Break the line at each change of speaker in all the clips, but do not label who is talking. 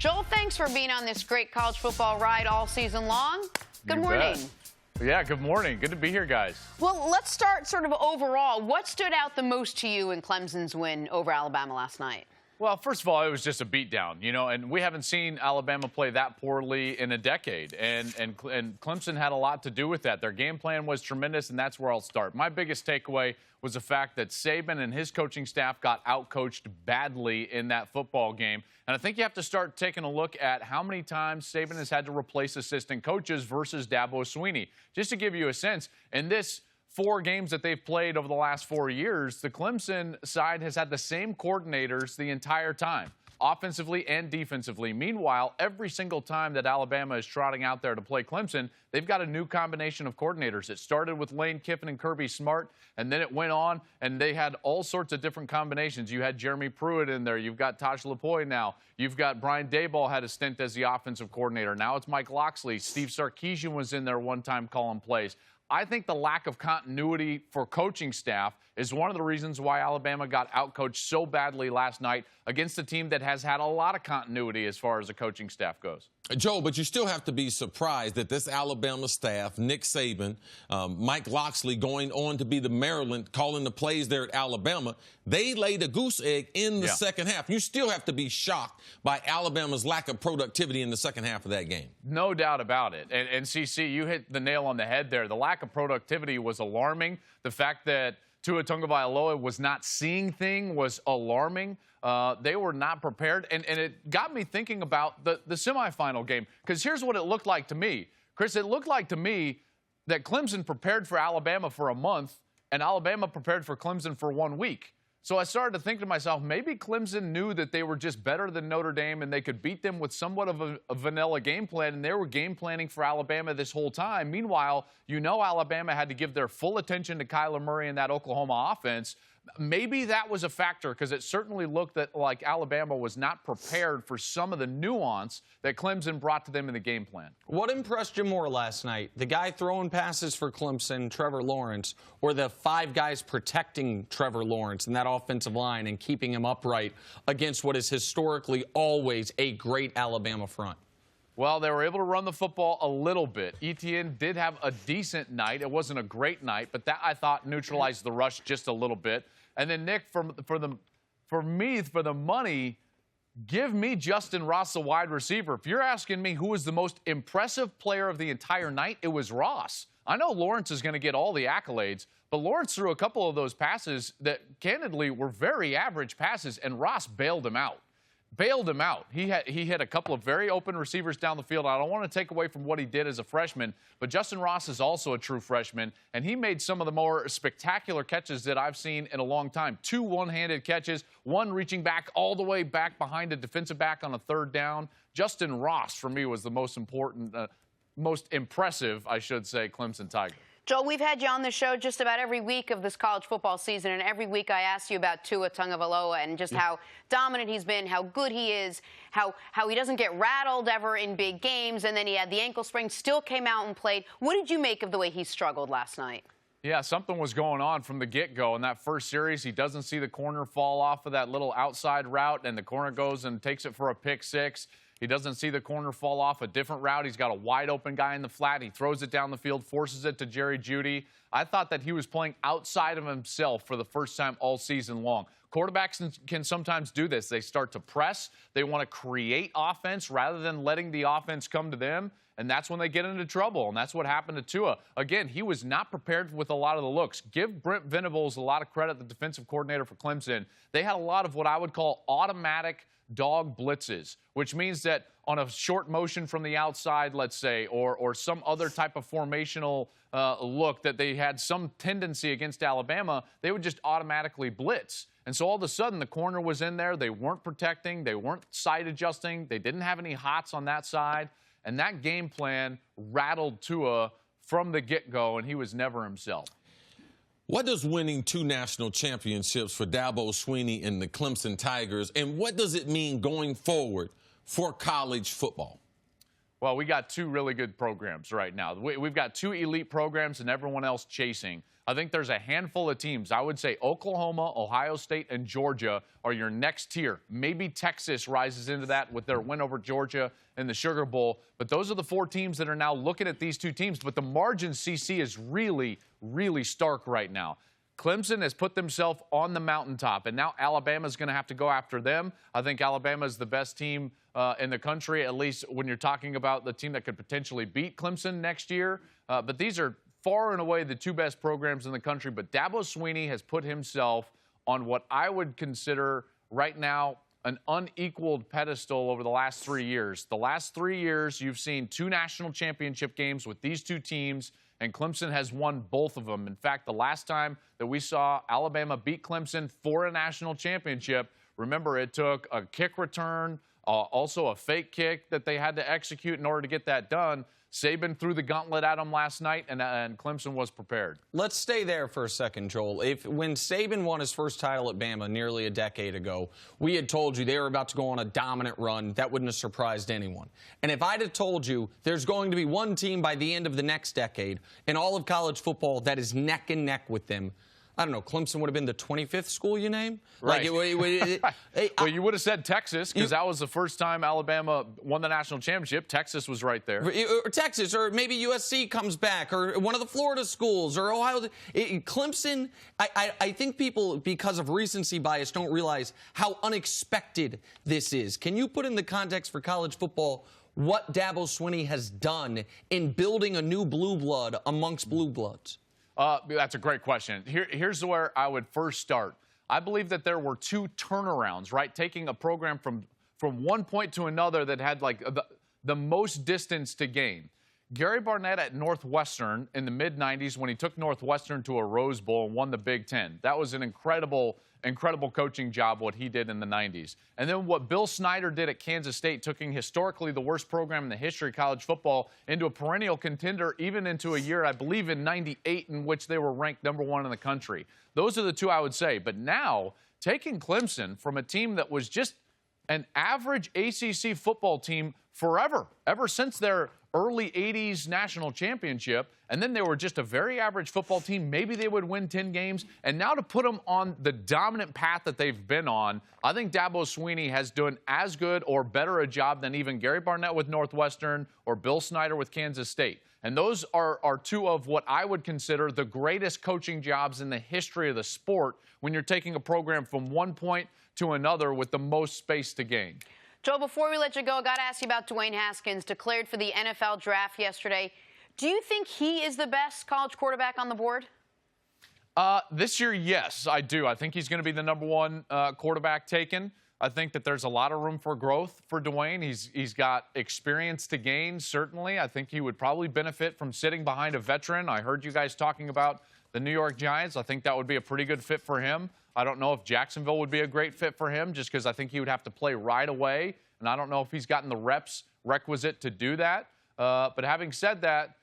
Joel, thanks for being on this great college football ride all season long. Good morning.
Yeah, good morning. Good to be here, guys.
Well, let's start sort of overall. What stood out the most to you in Clemson's win over Alabama last night?
Well, first of all, it was just a beatdown, and we haven't seen Alabama play that poorly in a decade. And Clemson had a lot to do with that. Their game plan was tremendous, and that's where I'll start. My biggest takeaway was the fact that Saban and his coaching staff got outcoached badly in that football game. And I think you have to start taking a look at how many times Saban has had to replace assistant coaches versus Swinney. Just to give you a sense, in this 4 games that they've played over the last 4 years, the Clemson side has had the same coordinators the entire time, offensively and defensively. Meanwhile, every single time that Alabama is trotting out there to play Clemson, they've got a new combination of coordinators. It started with Lane Kiffin and Kirby Smart, and then it went on, and they had all sorts of different combinations. You had Jeremy Pruitt in there. You've got Taj Lapoy now. You've got Brian Daboll had a stint as the offensive coordinator. Now it's Mike Locksley. Steve Sarkisian was in there one time calling plays. I think the lack of continuity for coaching staff is one of the reasons why Alabama got outcoached so badly last night against a team that has had a lot of continuity as far as the coaching staff goes.
Joe, but you still have to be surprised that this Alabama staff, Nick Saban, Mike Locksley going on to be the Maryland, calling the plays there at Alabama, they laid a goose egg in the second half. You still have to be shocked by Alabama's lack of productivity in the second half of that game.
No doubt about it. And CC, you hit the nail on the head there. The lack of productivity was alarming. The fact that Tua Tagovailoa was not seeing things was alarming. They were not prepared. And it got me thinking about the semifinal game. Because here's what it looked like to me. Chris, it looked like to me that Clemson prepared for Alabama for a month and Alabama prepared for Clemson for 1 week. So I started to think to myself, maybe Clemson knew that they were just better than Notre Dame and they could beat them with somewhat of a vanilla game plan, and they were game planning for Alabama this whole time. Meanwhile, Alabama had to give their full attention to Kyler Murray and that Oklahoma offense. Maybe that was a factor because it certainly looked like Alabama was not prepared for some of the nuance that Clemson brought to them in the game plan.
What impressed you more last night? The guy throwing passes for Clemson, Trevor Lawrence, or the 5 guys protecting Trevor Lawrence in that offensive line and keeping him upright against what is historically always a great Alabama front?
Well, they were able to run the football a little bit. Etienne did have a decent night. It wasn't a great night, but that, I thought, neutralized the rush just a little bit. And then, Nick, for the money, give me Justin Ross, the wide receiver. If you're asking me who was the most impressive player of the entire night, it was Ross. I know Lawrence is going to get all the accolades, but Lawrence threw a couple of those passes that, candidly, were very average passes, and Ross bailed him out. He hit a couple of very open receivers down the field. I don't want to take away from what he did as a freshman, but Justin Ross is also a true freshman, and he made some of the more spectacular catches that I've seen in a long time. 2 one-handed catches, one reaching back all the way back behind a defensive back on a 3rd down. Justin Ross, for me, was the most impressive, I should say, Clemson Tiger.
Joel, we've had you on the show just about every week of this college football season, and every week I ask you about Tua Tagovailoa and just how dominant he's been, how good he is, how he doesn't get rattled ever in big games, and then he had the ankle sprain, still came out and played. What did you make of the way he struggled last night?
Yeah, something was going on from the get-go. In that first series, he doesn't see the corner fall off of that little outside route, and the corner goes and takes it for a pick 6. He doesn't see the corner fall off a different route. He's got a wide-open guy in the flat. He throws it down the field, forces it to Jerry Jeudy. I thought that he was playing outside of himself for the first time all season long. Quarterbacks can sometimes do this. They start to press. They want to create offense rather than letting the offense come to them, and that's when they get into trouble, and that's what happened to Tua. Again, he was not prepared with a lot of the looks. Give Brent Venables a lot of credit, the defensive coordinator for Clemson. They had a lot of what I would call automatic dog blitzes, which means that on a short motion from the outside, let's say, or some other type of formational look that they had some tendency against Alabama, they would just automatically blitz. And so all of a sudden, the corner was in there. They weren't protecting. They weren't side adjusting. They didn't have any hots on that side. And that game plan rattled Tua from the get-go, and he was never himself.
What does winning 2 national championships for Swinney and the Clemson Tigers, and what does it mean going forward for college football?
Well, we got two really good programs right now. We've got two elite programs and everyone else chasing. I think there's a handful of teams. I would say Oklahoma, Ohio State, and Georgia are your next tier. Maybe Texas rises into that with their win over Georgia in the Sugar Bowl. But those are the four teams that are now looking at these two teams. But the margin, CC, is really, really stark right now. Clemson has put themselves on the mountaintop, and now Alabama's going to have to go after them. I think Alabama is the best team in the country, at least when you're talking about the team that could potentially beat Clemson next year. But these are far and away the two best programs in the country. But Dabo Swinney has put himself on what I would consider right now an unequaled pedestal over the last 3 years. The last 3 years, you've seen two national championship games with these two teams, and Clemson has won both of them. In fact, the last time that we saw Alabama beat Clemson for a national championship, remember, it took a kick return, also a fake kick that they had to execute in order to get that done. Saban threw the gauntlet at them last night, and Clemson was prepared.
Let's stay there for a second, Joel. When Saban won his first title at Bama nearly a decade ago, we had told you they were about to go on a dominant run. That wouldn't have surprised anyone. And if I'd have told you there's going to be one team by the end of the next decade in all of college football that is neck and neck with them, I don't know, Clemson would have been the 25th school you name?
Right. Well, you would have said Texas, because that was the first time Alabama won the national championship. Texas was right there.
Or Texas, or maybe USC comes back, or one of the Florida schools, or Ohio. Clemson, I think people, because of recency bias, don't realize how unexpected this is. Can you put in the context for college football what Dabo Swinney has done in building a new blue blood amongst blue bloods?
That's a great question. Here's where I would first start. I believe that there were two turnarounds, right? Taking a program from one point to another that had like the most distance to gain. Gary Barnett at Northwestern in the mid-'90s when he took Northwestern to a Rose Bowl and won the Big Ten. That was an incredible coaching job, what he did in the 90s. And then what Bill Snyder did at Kansas State, taking historically the worst program in the history of college football into a perennial contender, even into a year, I believe, in 98, in which they were ranked #1 in the country. Those are the two I would say. But now, taking Clemson from a team that was just an average ACC football team forever, ever since their early 80s national championship, and then they were just a very average football team. Maybe they would win 10 games. And now to put them on the dominant path that they've been on, I think Dabo Swinney has done as good or better a job than even Gary Barnett with Northwestern or Bill Snyder with Kansas State. And those are two of what I would consider the greatest coaching jobs in the history of the sport when you're taking a program from one point to another with the most space to gain.
Joel, before we let you go, I got to ask you about Dwayne Haskins, declared for the NFL draft yesterday. Do you think he is the best college quarterback on the board?
This year, yes, I do. I think he's going to be the #1 quarterback taken. I think that there's a lot of room for growth for Dwayne. He's got experience to gain, certainly. I think he would probably benefit from sitting behind a veteran. I heard you guys talking about the New York Giants. I think that would be a pretty good fit for him. I don't know if Jacksonville would be a great fit for him just because I think he would have to play right away, and I don't know if he's gotten the reps requisite to do that. But having said that,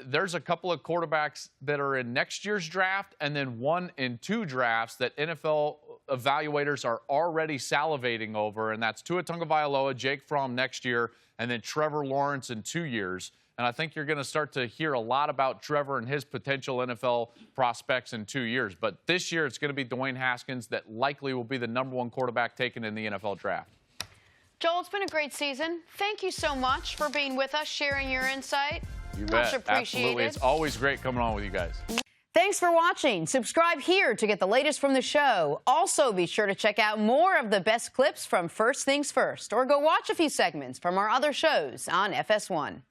there's a couple of quarterbacks that are in next year's draft and then 1 and 2 drafts that NFL evaluators are already salivating over, and that's Tua Tagovailoa, Jake Fromm next year, and then Trevor Lawrence in 2 years. And I think you're going to start to hear a lot about Trevor and his potential NFL prospects in 2 years. But this year, it's going to be Dwayne Haskins that likely will be the #1 quarterback taken in the NFL draft.
Joel, it's been a great season. Thank you so much for being with us, sharing your insight.
You
Much
bet.
appreciated.
Absolutely. It's always great coming on with you guys.
Thanks for watching. Subscribe here to get the latest from the show. Also, be sure to check out more of the best clips from First Things First, or go watch a few segments from our other shows on FS1.